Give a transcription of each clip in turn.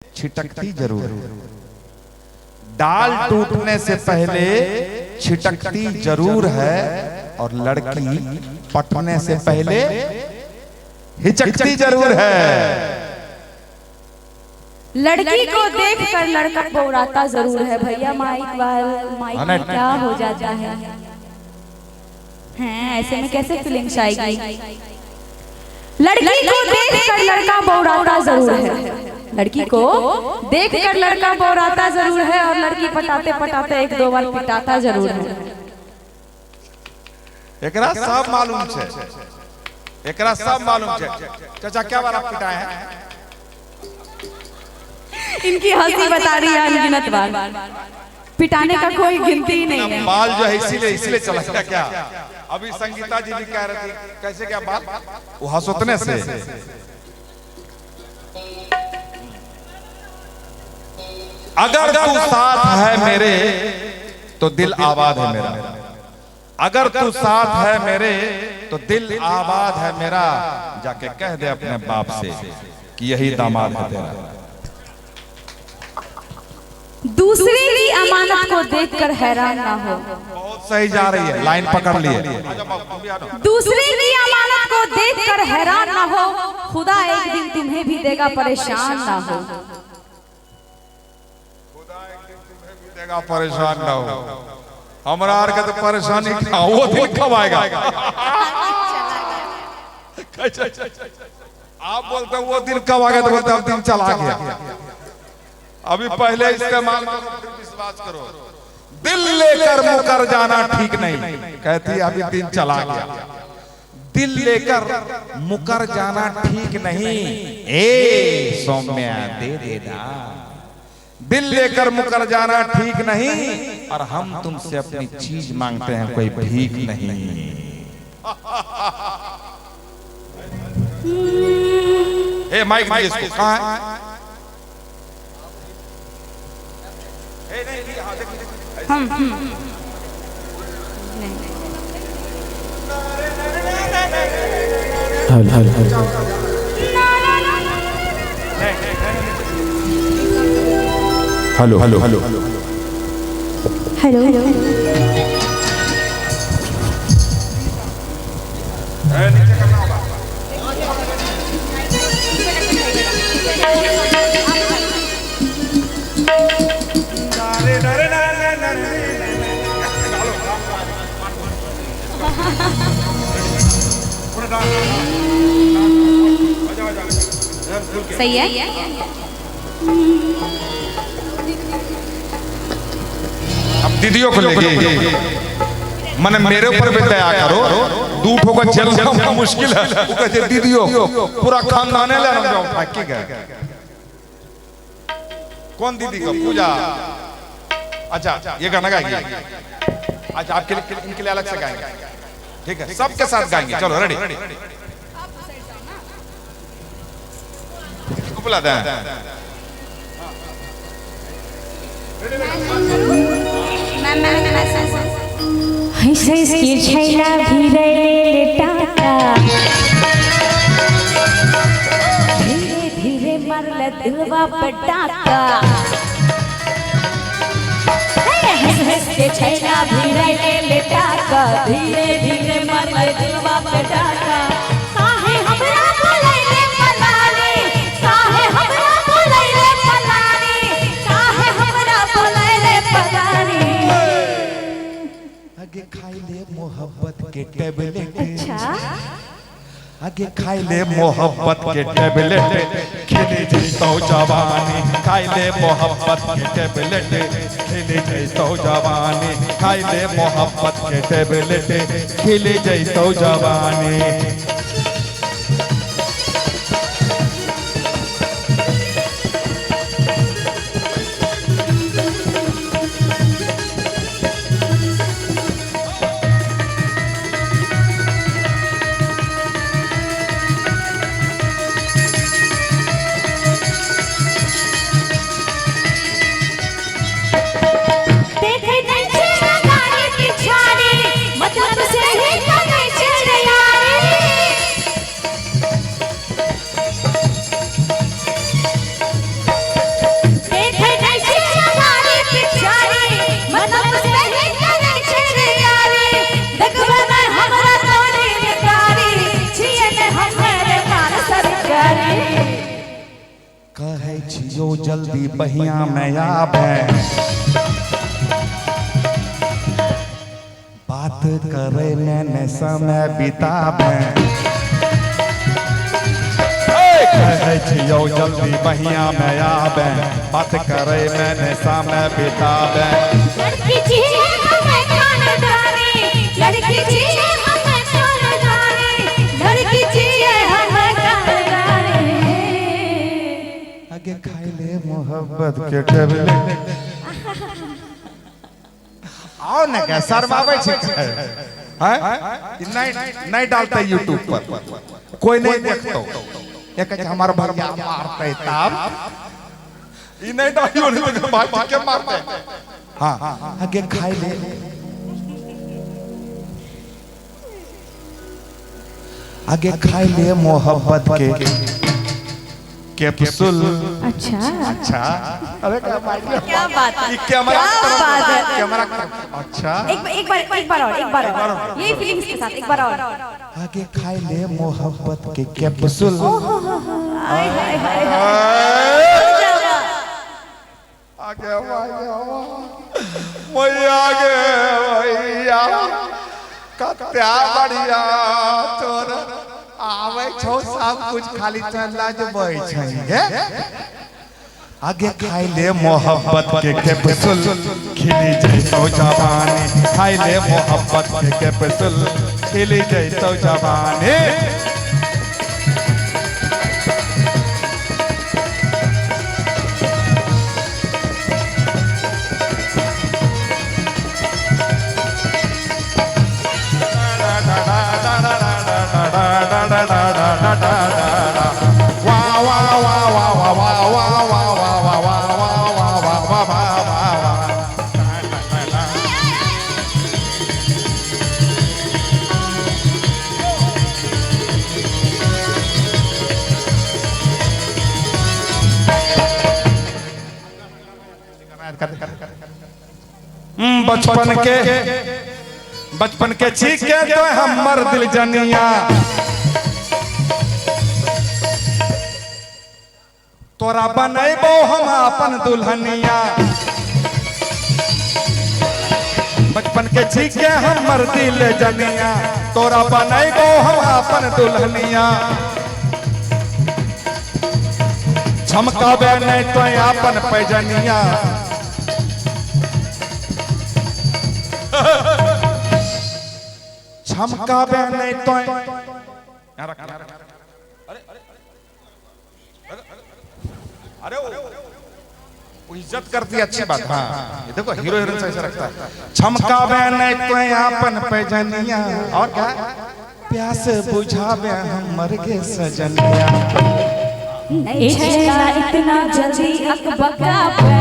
छिटकती जरूर है। डाल टूटने से पहले छिटकती जरूर है और लड़की पटने से पहले हिचकती जरूर है। लड़की को देखकर लड़का बौराता जरूर है। भैया माइक में क्या हो जाता है? हैं ऐसे में कैसे फीलिंग्स आएगी? लड़की को देखकर लड़का बौराता जरूर है। लड़की को देखकर लड़का बौराता जरूर है और लड़की पटाते पटाते एक दो बार पिटाता जरूर है। एकरा सब मालूम है, एकरा सब मालूम है। चाचा क्या बार आप पिटाए हैं? इनकी हंसी बता रही है अनगिनत बार। पिटाने का कोई गिनती ही नहीं है। बाल जो है इसीलिए चला गया क्या? अभी संगीता जी भी कह रही थी कैसे क्या बाल वो हंसोतने से। अगर तू साथ है मेरे तो दिल आबाद है मेरा। अगर तू साथ है मेरे तो दिल आबाद है मेरा। जाके कह दे अपने बाप से कि यही दामाद है तेरा। दूसरे की अमानत को देखकर हैरान ना हो। बहुत सही जा रही है, लाइन पकड़ लिए। दूसरे की अमानत को देखकर हैरान ना हो, खुदा एक दिन तुम्हें भी देगा परेशान ना हो। खुदा एक दिन तुम्हें भी देगा परेशान ना हो। हमारा आर के तो परेशानी वो दिन कब आएगा? आप बोलते वो दिन कब आएगा तो बोलते अब दिन चला गया। अभी पहले इस्तेमाल करो फिर विश्वास करो। दिल लेकर मुकर जाना ठीक नहीं। कहती अभी दिन चला गया। दिल लेकर मुकर जाना ठीक नहीं। ए सौम्या दे देना। दिल लेकर मुकर जाना ठीक नहीं और हम तुमसे अपनी चीज मांगते हैं, कोई भीख नहीं। ए माइक इसको कहां है? Hello hello hello hello hello. सही है। अब दीदियों को लेके मैंने मेरे ऊपर भी दया करो। दूठ होकर चलना मुश्किल है। वो कहते दीदियों पूरा खानदान ले रहा कौन दीदी को पूजा। अच्छा ये गाना गाएंगे। अच्छा आपके लिए इनके लिए अलग से गाएंगे, ठीक है? सबके साथ गाएंगे। चलो रेडी। बुला दें छैला धीरे धीरे मरल दिलवा पटाका। छैला धीरे टाका धीरे धीरे मरल दिलवा पटाका। आगे खाई ले मोहब्बत के टेबलेट। अच्छा आगे खाई ले मोहब्बत के टेबलेट। खेले जैसो जवानी खाई ले मोहब्बत के टेबलेट। खेले जैसो जवानी खाई ले मोहब्बत के टेबलेट। खेले जैसो जवानी। मतलब से ही छियो जल्दी बहिया में आबे, बात करे ने समय बिताबे, कहे छियो जल्दी बहिया में आबे, बात करे ने समय बिताबे। लड़की चाहिए हमें खानदानी, लड़की चाहिए हमें खानदानी, लड़की चाहिए हमें खानदानी। आगे खाई ले मोहब्बत के टेबले, आओ ना क्या शर्मावे छे हैं? नहीं डालते यूट्यूब पर, कोई नहीं देखतो। एक हमारा भैया मारते तब ये नहीं डालियो नहीं तो भाई के मारते। हाँ आगे खाई ले, आगे खाई ले मोहब्बत के कैप्सूल। अच्छा अच्छा, अरे क्या बात है, क्या बात है, क्या बात है। कैमरा अच्छा, एक बार और यही फीलिंग्स के साथ एक बार और। आगे खाई ले मोहब्बत के कैप्सूल। हाय हाय हाय आगे आगे भैया कत्या बढ़िया तोर आवे छो सब कुछ खाली चला जो बई छै। आगे खाई ले मोहब्बत के कैप्सूल, खिली जैसो जवानी, खाई ले मोहब्बत के कैप्सूल, खिली जैसो जवानी। बचपन के छीके तो हमर दिल जनिया, तोरा बनैबो हम अपन दुल्हनिया। बचपन के छीके हमर दिल जनिया, तोरा बनैबो हम अपन दुल्हनिया। झमकाबे नहीं तो अपन पैजनिया, झमकाबे नहीं तो अरे वो इज्जत करती है, अच्छी बात। हाँ ये देखो हीरो हीरोइन से ऐसा रखता है। छमकावे नहीं तो अपन पैजनिया, और क्या प्यास बुझावे हमर के सजनिया। नहीं छेला इतना जल्दी अकबका पे,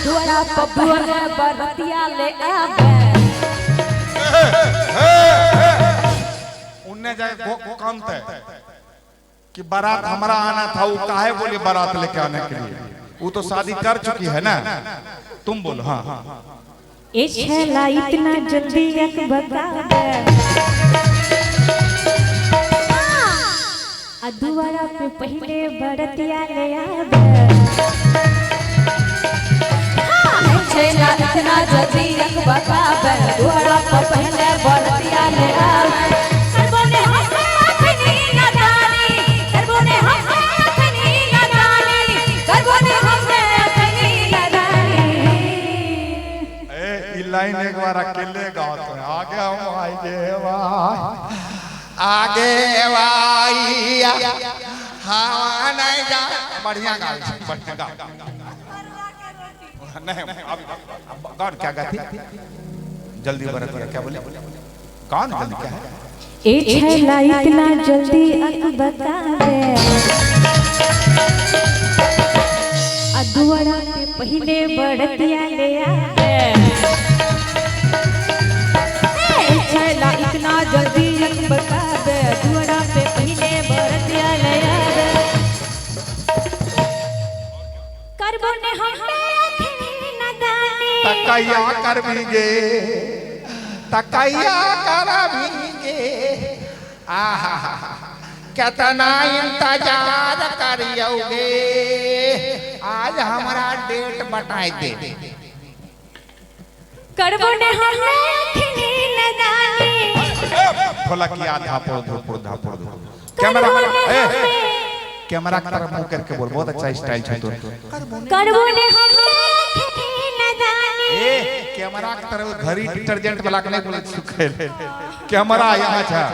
दुआरा पबुआ बरतिया ले आवे। उनने जाके काम तय कि बारात हमारा आना था, वो काहे बोले बारात लेके आने के लिए, वो तो शादी कर चुकी है ना। तुम बोलो। हाँ ए छेला इतना जल्दी अकबका पे, दुआरा पे पहले बरतिया ले आवे। छेला इतना जल्दी अकबका पे, दुआरा पे पहले बरतिया ले आवे। करबोने हम अपनी नादानी, करबोने हम अपनी नादानी, करबोने हम अपनी नादानी। ए लाइन एक बार अकेले गाओ तो आगे हम आएंगे आगे वाइया हाँ नहीं जा बढ़िया गा बढ़िया गा नहीं कौन क्या गाती जल्दी बरत क्या बोले कौन जल्दी क्या है ए छेला इतना जल्दी अकबका पे, दुआरा पे पहले बरतिया ले आवे। छेला इतना जल्दी अकबका पे, दुआरा पे पहले बरतिया ले आवे। करबोने हम अपनी नादानी, तकैया कर भीगे तकैया कर भीगे आहा कितना इंतजार करियोगे, आज हमारा डेट बताए दे। करबो ने हमें अखनी नदानी, ढोलक की आधा पोड़ धापोड़ दो। कैमरा कैमरा की तरफ मुंह करके बोल, बहुत अच्छा स्टाइल है तो। करबो ने हमें अखनी नदानी, कैमरा की तरफ घरी डिटर्जेंट वाला के नहीं बोले सुखे। कैमरा यहाँ था।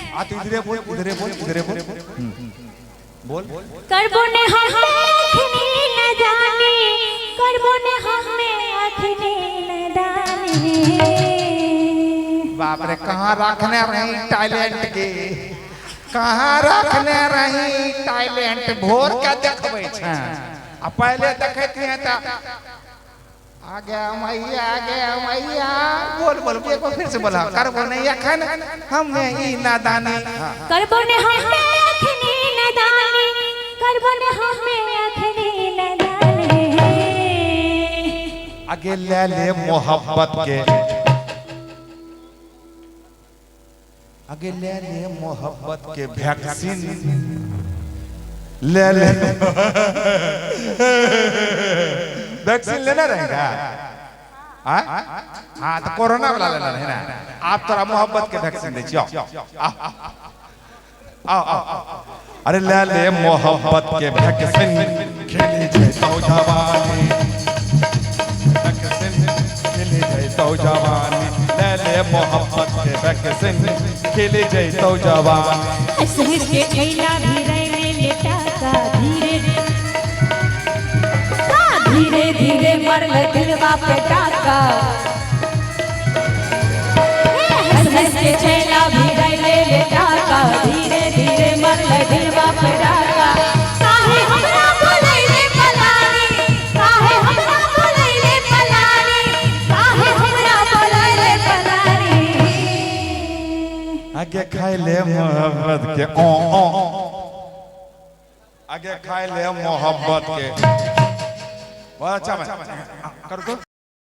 आ तू इधरे बोल, इधरे बोल, इधरे बोल। बोल। करबो ने हमें अखनी नदानी, करबो ने हमें अखनी नदानी। बाप रे, कहाँ रखने रही टैलेंट के, कहाँ रखने रही टैलेंट, भोर के देखबे छ। आ पहले देखते हैं तो आ गया मैया, बोल बोल एक बार फिर से बोला। करबो नहीं अखन हमें ई नादानी, करबो ने हमें अखनी नदानी, करबो ने हमें अखनी नदानी। आगे ले ले मोहब्बत के, आगे ले ले मोहब्बत के वैक्सीन ले ले। वैक्सीन लेना रहेगा। हाँ तो कोरोना वाला लेना है ना। आप तोरा मोहब्बत के वैक्सीन दे आओ आओ आओ। अरे ले ले मोहब्बत के वैक्सीन, खेले जैतो जवानी, वैक्सीन खेले जैतो जवानी। ले ले मोहब्बत के वैक्सीन, खेले जैतो जवानी। हंस के छैला भी रहे लेटा का धीरे धीरे धीरे मरल दिलवा पे टाका। हंस के छैला भी रहे लेटा का धीरे धीरे मरल दिलवा पे टाका। काहे हमरा बोलैले पलानी, काहे हमरा बोलैले पलानी, काहे हमरा बोलैले पलानी। आगे खाए ले मोहब्बत के ओ ओ, आगे खाए ले मोहब्बत के। बहुत अच्छा कर दो।